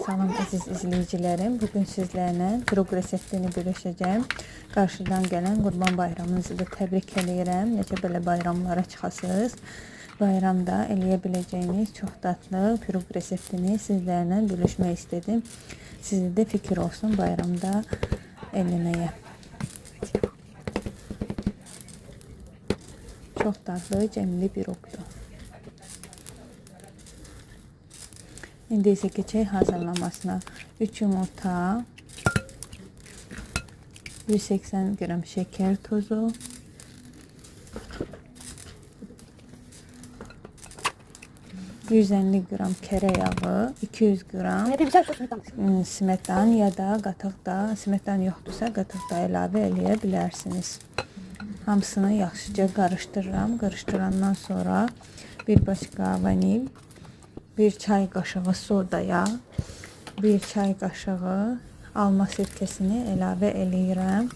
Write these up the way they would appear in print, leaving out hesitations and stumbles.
Salam əziz izləyicilərim. Bugün sizlərlə piroq reseptini bölüşəcəm. Qarşıdan gələn Qurban bayramınızı da təbrik edirəm. Necə belə bayramlara çıxasınız. Bayramda eləyə biləcəyiniz çox dadlı piroq reseptini sizlərlə bölüşmək istedim. Sizə də fikir olsun bayramda eləməyə. Çox dadlı, cəmli piroqdur. İndi isə keçək hazırlamasına. 3 yumurta, 180 qram şeker tozu, 150 qram kərə yağı, 200 qram smetan ya da qatıqda, smetan yoxdursa qatıqda əlavə eləyə bilərsiniz. Hamısını yaxşıca qarışdırıram. Qarışdırandan sonra bir başqa vanil, 1 çay qaşığı sodaya, 1 çay qaşığı alma sirkəsini əlavə eləyirəm.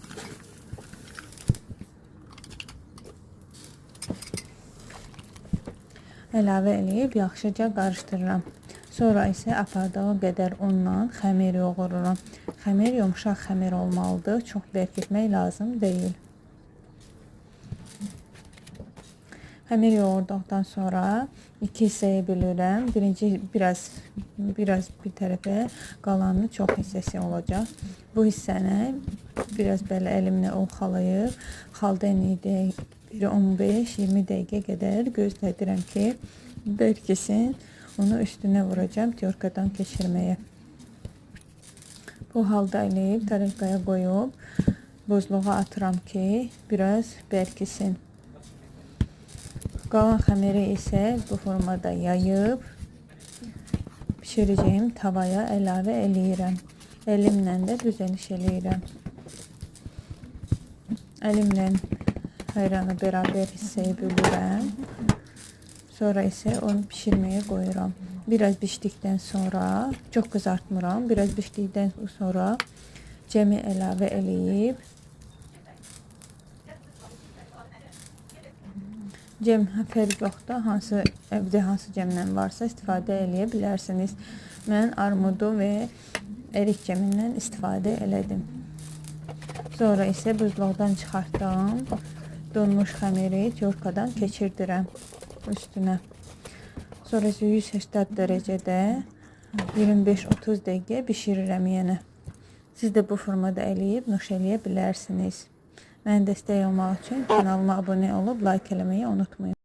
Əlavə eləyib yaxşıca qarışdırıram. Sonra isə apardığı qədər unla xəmir yoğururam. Xəmir yumşaq xəmir olmalıdır. Çox bərk etmək lazım deyil. Xəmir yoğurduqdan sonra 2 hissəyə bölürəm. Birinci biraz bir tərəfə, qalanı çox hissəsi olacaq. Bu hissəni biraz belə əlimlə ovxalayıb, xaldeniyyə 15-20 dəqiqə qədər gözlədirəm ki, bərkisin. Onu üstünə vuracağım tyorkadan keçirməyə. Bu halda eləyib tərəfqaya qoyub buzluğa atıram ki, biraz bərkisin. Qalan xəmiri isə bu formada yayıb pişirəcəyim tavaya əlavə eləyirəm. Əlimlə də düzəliş eləyirəm. Əlimlə ayranı bərabər hissəyə bölürəm. Sonra isə onu pişirməyə qoyuram. Biraz bişdikdən sonra, çox qızartmıram. Biraz bişdikdən sonra cəmi əlavə eləyib cəm fərq yoxdur. Evdə hansı cəmlə varsa istifadə eləyə bilərsiniz. Mən armudu və ərik cəmindən istifadə elədim. Sonra isə buzluqdan çıxartdım. Donmuş xəmiri tyorkadan keçirdirəm üstünə. Sonra isə 180 dərəcədə 25-30 dəqiqə bişirirəm yenə. Siz də bu formada eləyib nuş eləyə bilərsiniz. Mənə dəstək olmaq üçün kanalıma abunə olub like eləməyi unutmayın.